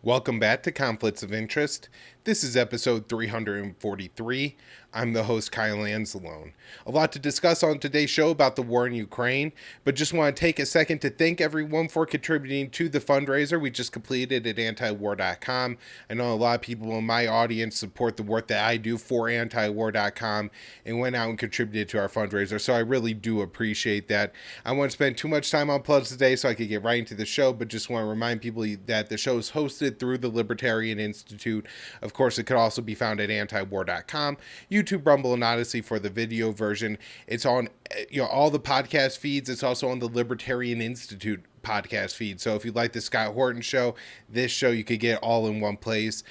Welcome back to Conflicts of Interest. This is episode 343. I'm the host, Kyle Anzalone. A lot to discuss on today's show about the war in Ukraine, but just want to take a second to thank everyone for contributing to the fundraiser we just completed at antiwar.com. I know a lot of people in my audience support the work that I do for antiwar.com and went out and contributed to our fundraiser, so I really do appreciate that. I want to spend too much time on plugs today so I could get right into the show, but just want to remind people that the show is hosted through the Libertarian Institute. Of course, it could also be found at antiwar.com, YouTube, Rumble, and Odysee for the video version. It's on all the podcast feeds. It's also on the Libertarian Institute podcast feed. So if you like the Scott Horton show, this show, you could get all in one place.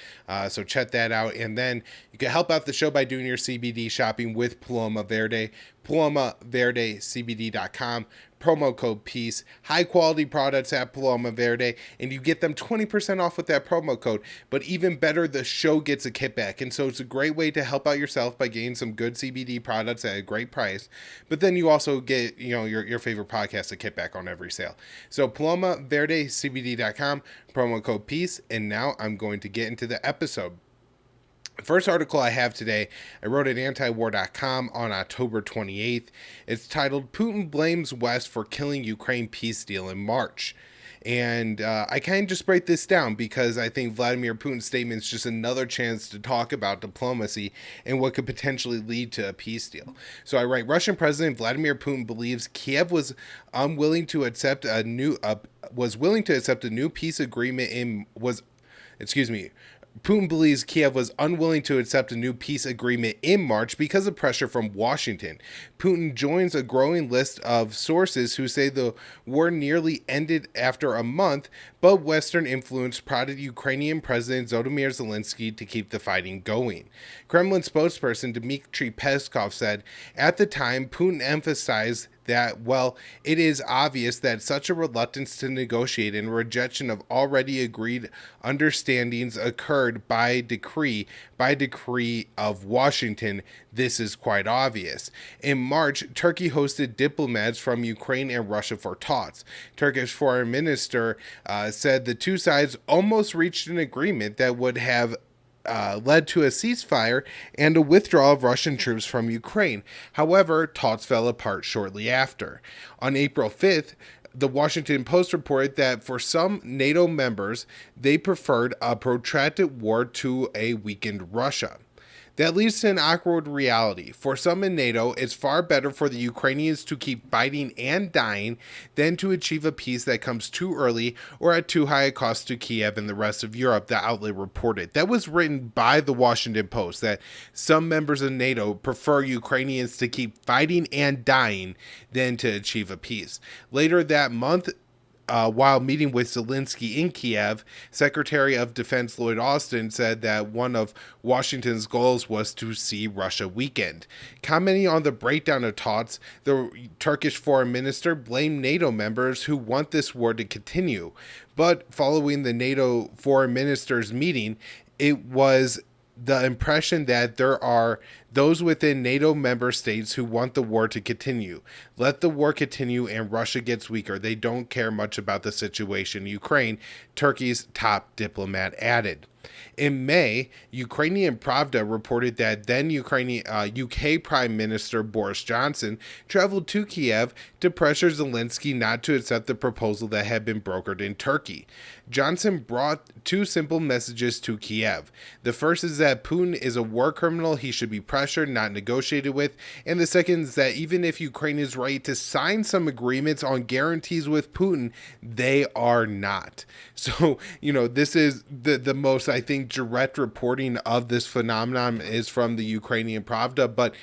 So check that out. And then you can help out the show by doing your CBD shopping with Paloma Verde, PalomaVerdeCBD.com. Promo code PEACE. High quality products at Paloma Verde, and you get them 20% off with that promo code. But even better, the show gets a kickback, and so it's a great way to help out yourself by getting some good CBD products at a great price. But then you also get your favorite podcast a kickback on every sale. So PalomaVerdeCBD.com, promo code PEACE, and now I'm going to get into the episode. The first article I have today, I wrote at antiwar.com on October 28th. It's titled, Putin Blames West for Killing Ukraine Peace Deal in March. And I kind of just break this down because I think Vladimir Putin's statement is just another chance to talk about diplomacy and what could potentially lead to a peace deal. So I write, Russian President Vladimir Putin believes Kiev was willing to accept a new peace agreement Putin believes Kiev was unwilling to accept a new peace agreement in March because of pressure from Washington. Putin joins a growing list of sources who say the war nearly ended after a month, but Western influence prodded Ukrainian President Volodymyr Zelensky to keep the fighting going. Kremlin spokesperson Dmitry Peskov said, at the time, Putin emphasized that, well, it is obvious that such a reluctance to negotiate and rejection of already agreed understandings occurred by decree of Washington. This is quite obvious. In March, Turkey hosted diplomats from Ukraine and Russia for talks. Turkish foreign minister said the two sides almost reached an agreement that would have led to a ceasefire and a withdrawal of Russian troops from Ukraine. However, talks fell apart shortly after. On April 5th, the Washington Post reported that for some NATO members, they preferred a protracted war to a weakened Russia. That leads to an awkward reality. For some in NATO, it's far better for the Ukrainians to keep fighting and dying than to achieve a peace that comes too early or at too high a cost to Kiev and the rest of Europe, the outlet reported. That was written by the Washington Post, that some members of NATO prefer Ukrainians to keep fighting and dying than to achieve a peace. Later that month, while meeting with Zelensky in Kiev, Secretary of Defense Lloyd Austin said that one of Washington's goals was to see Russia weakened. Commenting on the breakdown of talks, the Turkish foreign minister blamed NATO members who want this war to continue. But following the NATO foreign ministers' meeting, it was the impression that there are those within NATO member states who want the war to continue. Let the war continue and Russia gets weaker. They don't care much about the situation in Ukraine, Turkey's top diplomat added. In May, Ukrainian Pravda reported that then UK Prime Minister Boris Johnson traveled to Kiev to pressure Zelensky not to accept the proposal that had been brokered in Turkey. Johnson brought two simple messages to Kiev. The first is that Putin is a war criminal. He should be pressured, not negotiated with. And the second is that even if Ukraine is ready to sign some agreements on guarantees with Putin, they are not. So, this is the most, I think, direct reporting of this phenomenon is from the Ukrainian Pravda. But,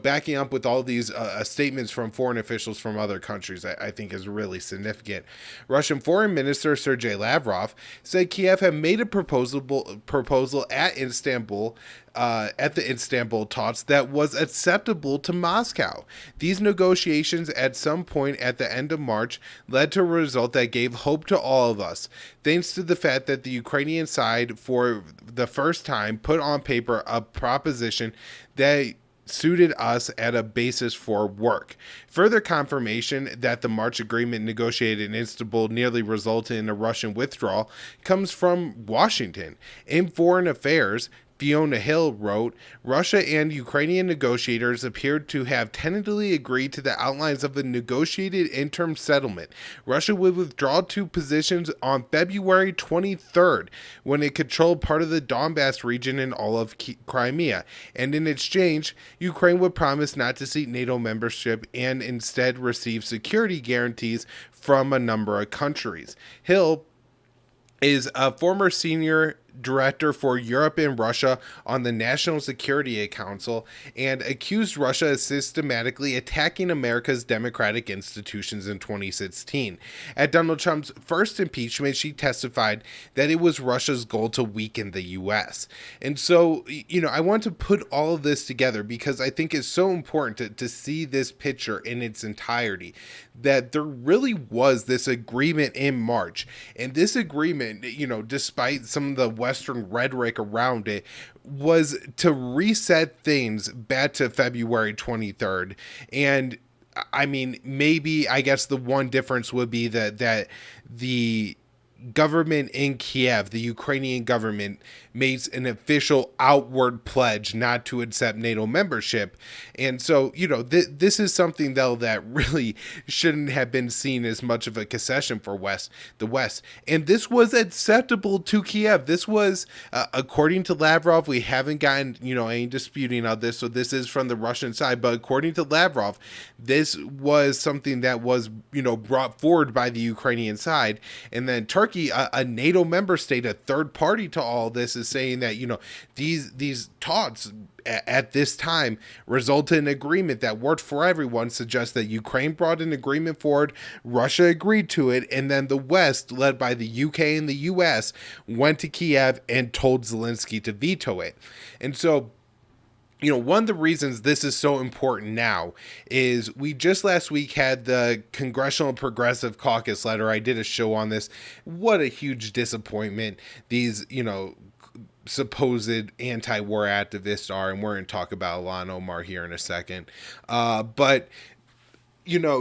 backing up with all these statements from foreign officials from other countries, I think is really significant. Russian Foreign Minister Sergei Lavrov said Kiev had made a proposal at Istanbul at the Istanbul talks that was acceptable to Moscow. These negotiations at some point at the end of March led to a result that gave hope to all of us, thanks to the fact that the Ukrainian side for the first time put on paper a proposition that suited us at a basis for work. Further confirmation that the March agreement negotiated in Istanbul nearly resulted in a Russian withdrawal comes from Washington. In Foreign Affairs, Fiona Hill wrote, Russia and Ukrainian negotiators appeared to have tentatively agreed to the outlines of a negotiated interim settlement. Russia would withdraw to positions on February 23rd, when it controlled part of the Donbass region and all of Crimea. And in exchange, Ukraine would promise not to seek NATO membership and instead receive security guarantees from a number of countries. Hill is a former senior director for Europe and Russia on the National Security Council and accused Russia of systematically attacking America's democratic institutions in 2016. At Donald Trump's first impeachment, she testified that it was Russia's goal to weaken the U.S. And so, I want to put all of this together because I think it's so important to see this picture in its entirety, that there really was this agreement in March. And this agreement, despite some of the Western rhetoric around it, was to reset things back to February 23rd. And I mean, maybe I guess the one difference would be that the government in Kiev, the Ukrainian government, makes an official outward pledge not to accept NATO membership. And so, this is something, though, that really shouldn't have been seen as much of a concession for the West. And this was acceptable to Kiev. This was, according to Lavrov, we haven't gotten, any disputing of this, so this is from the Russian side. But according to Lavrov, this was something that was, brought forward by the Ukrainian side. And then Turkey, a NATO member state, a third party to all this, is saying that these talks at this time resulted in an agreement that worked for everyone. Suggests that Ukraine brought an agreement forward, Russia agreed to it, and then the West, led by the UK and the US, went to Kiev and told Zelensky to veto it. And so, one of the reasons this is so important now is we just last week had the Congressional Progressive Caucus letter. I did a show on this. What a huge disappointment these, supposed anti-war activists are, and we're going to talk about Ilhan Omar here in a second. But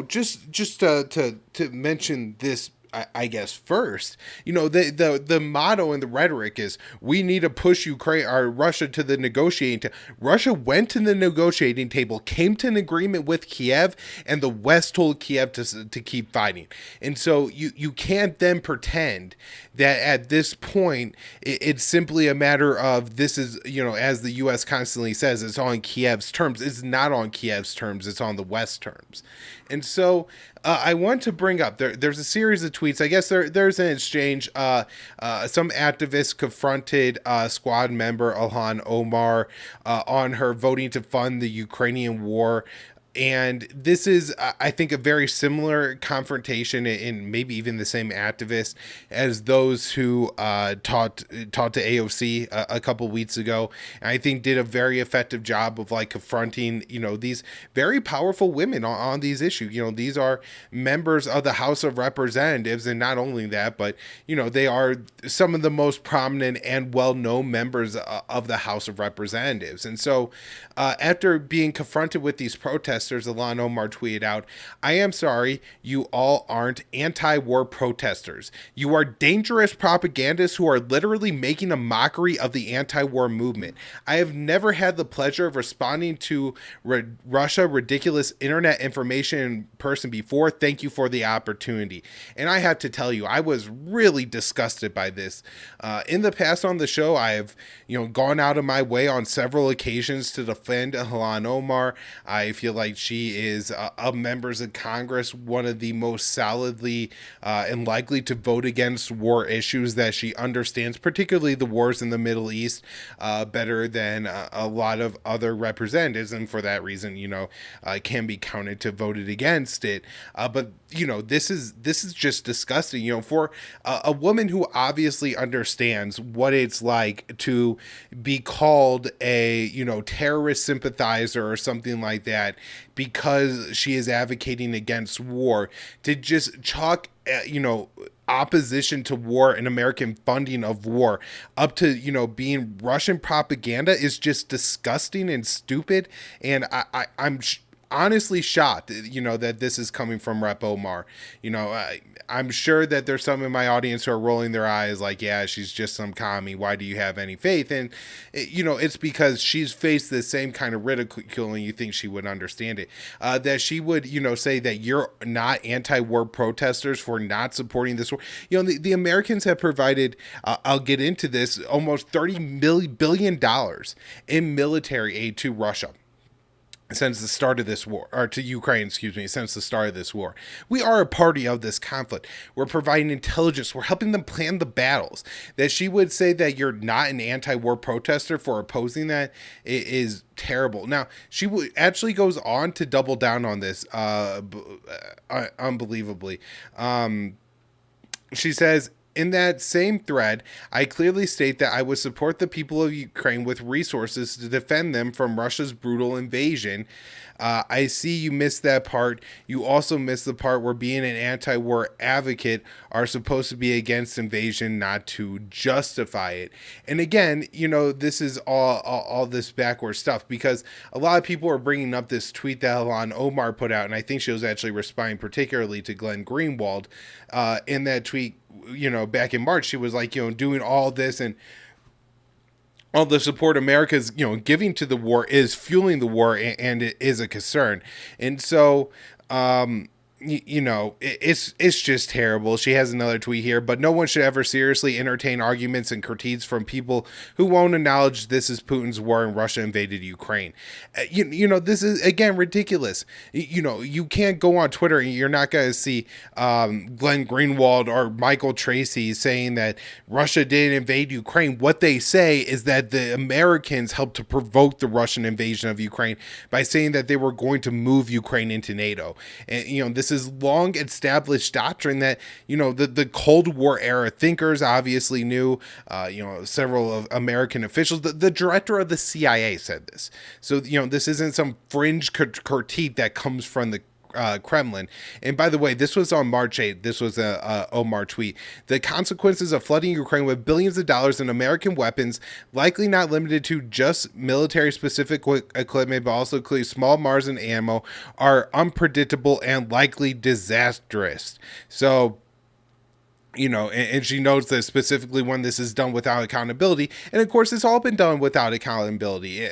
just to mention this, I guess first, the motto and the rhetoric is we need to push Ukraine or Russia to the negotiating table. Russia went to the negotiating table, came to an agreement with Kiev, and the West told Kiev to keep fighting. And so you can't then pretend that at this point it's simply a matter of this is, as the U.S. constantly says, it's on Kiev's terms. It's not on Kiev's terms. It's on the West terms. And so I want to bring up, there's a series of tweets. I guess there's an exchange. Some activists confronted squad member Ilhan Omar on her voting to fund the Ukrainian war. And this is, I think, a very similar confrontation in maybe even the same activists as those who talked to AOC a couple weeks ago. And I think did a very effective job of confronting, these very powerful women on these issues. These are members of the House of Representatives, and not only that, but they are some of the most prominent and well-known members of the House of Representatives. And so, after being confronted with these protests, Ilhan Omar tweeted out, I am sorry, you all aren't anti-war protesters. You are dangerous propagandists who are literally making a mockery of the anti-war movement. I have never had the pleasure of responding to Russia ridiculous internet information in person before. Thank you for the opportunity. And I have to tell you, I was really disgusted by this. In the past on the show, I have, gone out of my way on several occasions to defend Ilhan Omar. I feel like she is of members of Congress, one of the most solidly and likely to vote against war issues that she understands, particularly the wars in the Middle East, better than a lot of other representatives. And for that reason, can be counted to voted against it. But this is just disgusting, for a woman who obviously understands what it's like to be called a, terrorist sympathizer or something like that, because she is advocating against war, to just chalk, opposition to war and American funding of war up to, you know, being Russian propaganda is just disgusting and stupid. And I'm honestly shocked, you know, that this is coming from Rep Omar. You know, I'm sure that there's some in my audience who are rolling their eyes like, yeah, she's just some commie. Why do you have any faith? And, you know, it's because she's faced the same kind of ridicule and you think she would understand it. That she would, you know, say that you're not anti-war protesters for not supporting this war. You know, the Americans have provided, I'll get into this, almost $30 billion in military aid to Russia since the start of this war, or to Ukraine, excuse me, since the start of this war. We are a party of this conflict. We're providing intelligence. We're helping them plan the battles. That she would say that you're not an anti-war protester for opposing that is terrible. Now, she actually goes on to double down on this, unbelievably. She says, in that same thread, I clearly state that I would support the people of Ukraine with resources to defend them from Russia's brutal invasion. I see you missed that part. You also missed the part where being an anti-war advocate are supposed to be against invasion, not to justify it. And again, you know, this is all this backward stuff because a lot of people are bringing up this tweet that Ilhan Omar put out, and I think she was actually responding particularly to Glenn Greenwald. In that tweet, you know, back in March, she was like, you know, doing all this and all the support America's, you know, giving to the war is fueling the war, and it is a concern. And so, you know, it's just terrible. She has another tweet here, but no one should ever seriously entertain arguments and critiques from people who won't acknowledge this is Putin's war and Russia invaded Ukraine. You know, this is, again, ridiculous. You know, you can't go on Twitter and you're not going to see Glenn Greenwald or Michael Tracy saying that Russia didn't invade Ukraine. What they say is that the Americans helped to provoke the Russian invasion of Ukraine by saying that they were going to move Ukraine into NATO. And, you know, this is long established doctrine that, you know, the Cold War era thinkers obviously knew, you know, several of American officials, the director of the CIA said this. So, you know, this isn't some fringe critique that comes from the Kremlin. And by the way, this was on March 8th. This was a Omar tweet. The consequences of flooding Ukraine with billions of dollars in American weapons, likely not limited to just military specific equipment, but also include small Mars and ammo, are unpredictable and likely disastrous. So, you know, and she notes that specifically when this is done without accountability, and of course it's all been done without accountability.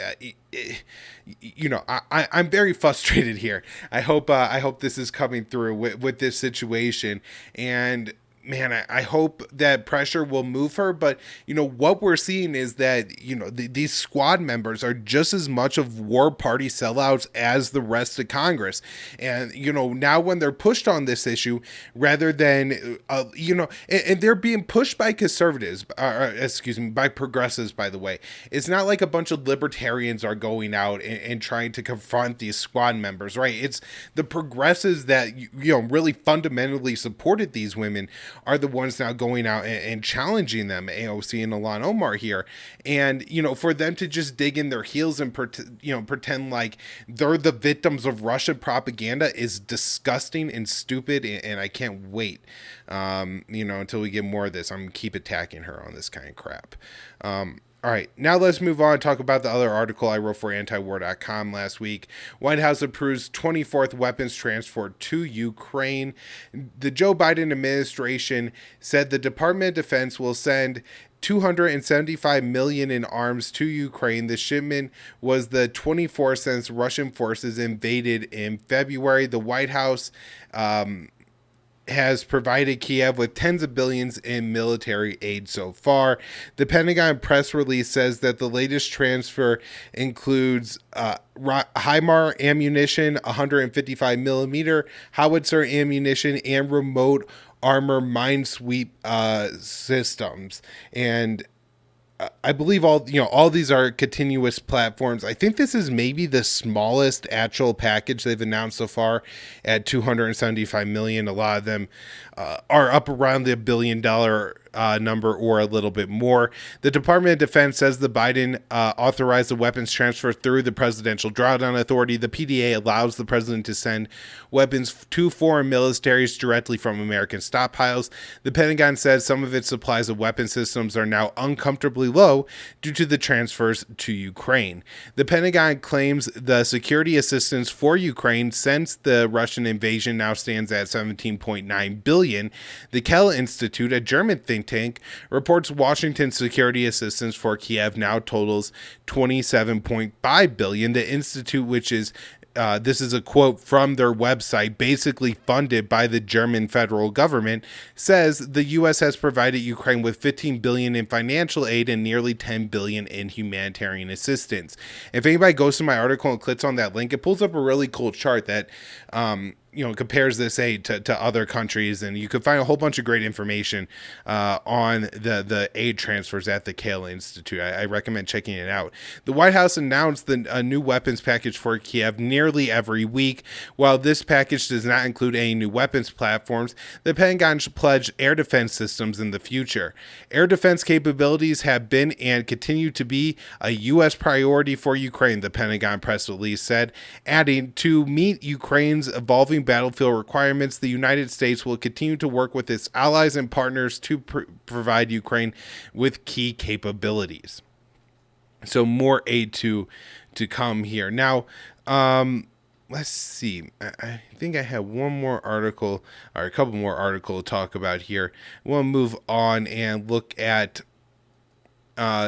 You know, I'm very frustrated here. I hope this is coming through with this situation. And man, I hope that pressure will move her. But, you know, what we're seeing is that, you know, these squad members are just as much of war party sellouts as the rest of Congress. And, you know, now when they're pushed on this issue, rather than, you know, and they're being pushed by conservatives, excuse me, by progressives, by the way. It's not like a bunch of libertarians are going out and trying to confront these squad members, right? It's the progressives that, you know, really fundamentally supported these women are the ones now going out and challenging them, AOC and Ilhan Omar here. And, you know, for them to just dig in their heels and, pretend like they're the victims of Russian propaganda is disgusting and stupid. And I can't wait, you know, until we get more of this. I'm going to keep attacking her on this kind of crap. All right, now let's move on and talk about the other article I wrote for antiwar.com last week. White House approves 24th weapons transfer to Ukraine. The Joe Biden administration said the Department of Defense will send $275 million in arms to Ukraine. The shipment was the 24th since Russian forces invaded in February. The White House has provided Kiev with tens of billions in military aid so far. The Pentagon press release says that the latest transfer includes HIMAR ammunition, 155 millimeter howitzer ammunition, and remote armor minesweep systems. And I believe all these are continuous platforms. I think this is maybe the smallest actual package they've announced so far at $275 million. A lot of them are up around the $1 billion number or a little bit more. The Department of Defense says the Biden authorized the weapons transfer through the Presidential Drawdown Authority. The PDA allows the president to send weapons to foreign militaries directly from American stockpiles. The Pentagon says some of its supplies of weapon systems are now uncomfortably low due to the transfers to Ukraine. The Pentagon claims the security assistance for Ukraine since the Russian invasion now stands at $17.9 billion. The Kell Institute, a German think tank, reports Washington's security assistance for Kiev now totals $27.5 billion. The institute, which is this is a quote from their website, basically funded by the German federal government, says the U.S. has provided Ukraine with $15 billion in financial aid and nearly $10 billion in humanitarian assistance. If anybody goes to my article and clicks on that link, it pulls up a really cool chart that compares this aid to other countries, and you can find a whole bunch of great information on the aid transfers at the Kell Institute. I recommend checking it out. The White House announced a new weapons package for Kiev nearly every week. While this package does not include any new weapons platforms, the Pentagon should pledge air defense systems in the future. Air defense capabilities have been and continue to be a U.S. priority for Ukraine, the Pentagon press release said, adding, to meet Ukraine's evolving battlefield requirements, the United States will continue to work with its allies and partners to provide Ukraine with key capabilities. So more aid to come here. Now, let's see. I think I have one more article or a couple more articles to talk about here. We'll move on and look at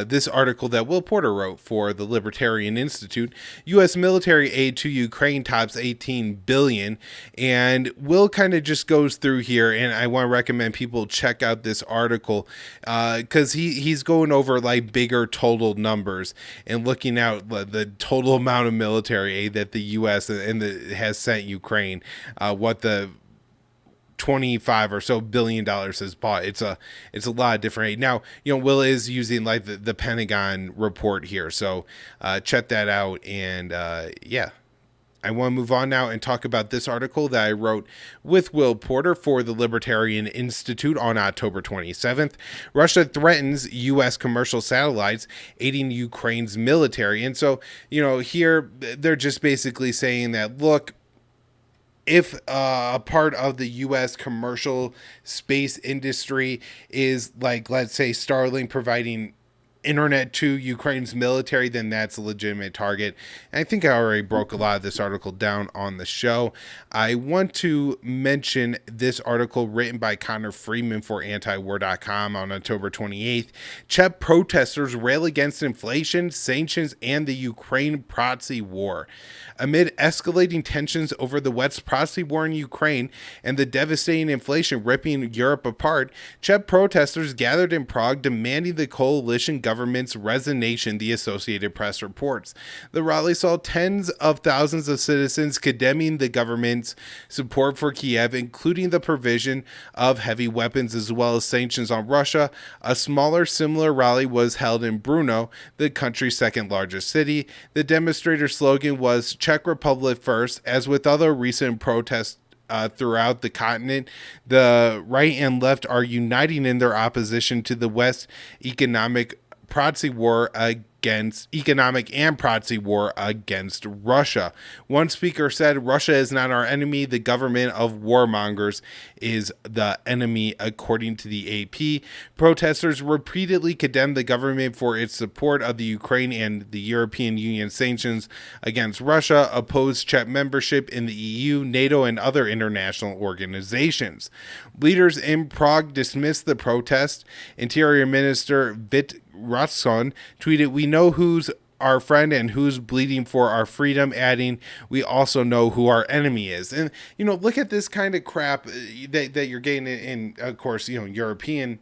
this article that Will Porter wrote for the Libertarian Institute. U.S. military aid to Ukraine tops $18 billion. And Will kind of just goes through here, and I want to recommend people check out this article because he's going over like bigger total numbers and looking out the total amount of military aid that the U.S. has sent Ukraine, what the 25 or so billion dollars has bought. It's a lot of different aid. Now, Will is using like the Pentagon report here, so check that out. And I want to move on now and talk about this article that I wrote with Will Porter for the Libertarian Institute on October 27th. Russia threatens U.S. commercial satellites aiding Ukraine's military. And so, here they're just basically saying that, look, if a part of the U.S. commercial space industry is like, let's say, Starlink providing internet to Ukraine's military, then that's a legitimate target. And I think I already broke a lot of this article down on the show. I want to mention this article written by Connor Freeman for antiwar.com on October 28th. Czech protesters rail against inflation, sanctions, and the Ukraine proxy war. Amid escalating tensions over the West's proxy war in Ukraine and the devastating inflation ripping Europe apart, Czech protesters gathered in Prague demanding the coalition government's resignation, the Associated Press reports. The rally saw tens of thousands of citizens condemning the government's support for Kiev, including the provision of heavy weapons as well as sanctions on Russia. A smaller, similar rally was held in Brno, the country's second largest city. The demonstrator slogan was Czech Republic first. As with other recent protests throughout the continent, the right and left are uniting in their opposition to the West's economic and proxy war against Russia. One speaker said, Russia is not our enemy. The government of warmongers is the enemy, according to the AP. Protesters repeatedly condemned the government for its support of the Ukraine and the European Union sanctions against Russia, opposed Czech membership in the EU, NATO, and other international organizations. Leaders in Prague dismissed the protest. Interior Minister Vít Rakušan tweeted, "We know who's our friend and who's bleeding for our freedom," adding, "We also know who our enemy is." And, look at this kind of crap that you're getting in, of course, European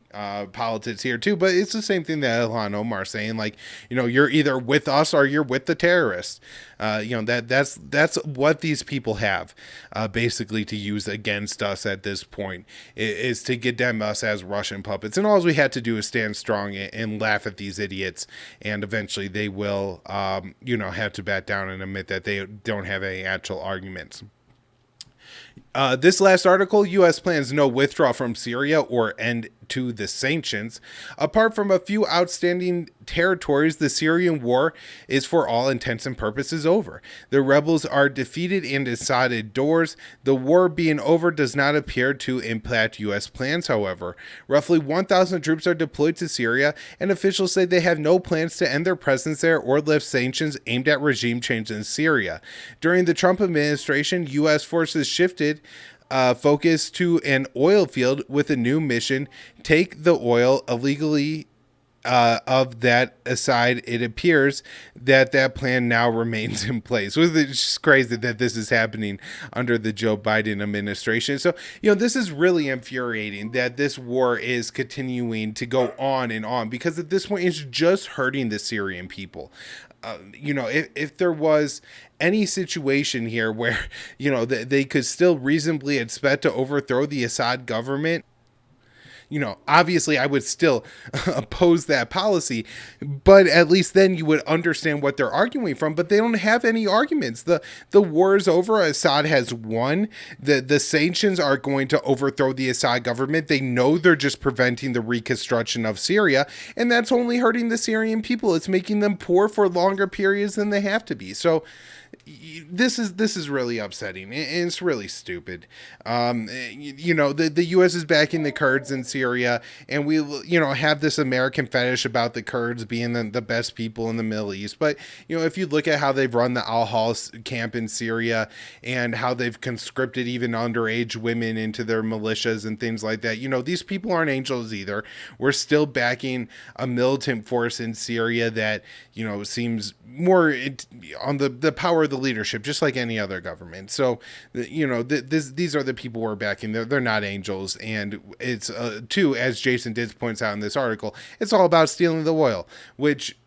politics here too, but it's the same thing that Ilhan Omar saying, like, you're either with us or you're with the terrorists. That's what these people have basically to use against us at this point, is to condemn us as Russian puppets. And all we had to do is stand strong and laugh at these idiots, and eventually they will have to back down and admit that they don't have any actual arguments. This last article, U.S. plans no withdrawal from Syria or end to the sanctions. Apart from a few outstanding territories, the Syrian war is for all intents and purposes over. The rebels are defeated and inside doors. The war being over does not appear to impact U.S. plans, however. Roughly 1,000 troops are deployed to Syria, and officials say they have no plans to end their presence there or lift sanctions aimed at regime change in Syria. During the Trump administration, U.S. forces shifted focus to an oil field with a new mission: take the oil illegally. Of that aside, it appears that plan now remains in place. It's just crazy that this is happening under the Joe Biden administration. So, this is really infuriating that this war is continuing to go on and on, because at this point it's just hurting the Syrian people. If there was any situation here where, they could still reasonably expect to overthrow the Assad government, obviously I would still oppose that policy, but at least then you would understand what they're arguing from. But they don't have any arguments. The war is over. Assad has won. The sanctions are going to overthrow the Assad government. They know they're just preventing the reconstruction of Syria, and that's only hurting the Syrian people. It's making them poor for longer periods than they have to be. So this is really upsetting, and it's really stupid. The U.S. is backing the Kurds in Syria, and we have this American fetish about the Kurds being the best people in the Middle East. But if you look at how they've run the Al-Hol camp in Syria, and how they've conscripted even underage women into their militias and things like that, these people aren't angels either. We're still backing a militant force in Syria that seems more on the power of the leadership, just like any other government. So, these are the people we're backing. They're not angels. And it's, too, as Jason Ditz points out in this article, it's all about stealing the oil, which,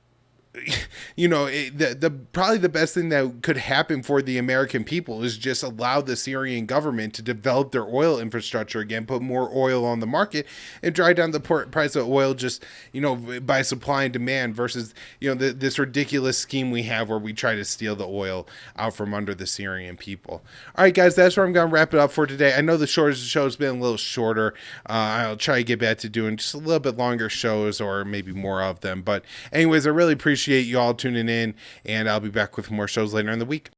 probably the best thing that could happen for the American people is just allow the Syrian government to develop their oil infrastructure again, put more oil on the market, and drive down the price of oil just, by supply and demand, versus, this ridiculous scheme we have where we try to steal the oil out from under the Syrian people. All right, guys, that's where I'm going to wrap it up for today. I know the show's been a little shorter. I'll try to get back to doing just a little bit longer shows, or maybe more of them. But anyways, I really appreciate you all tuning in, and I'll be back with more shows later in the week.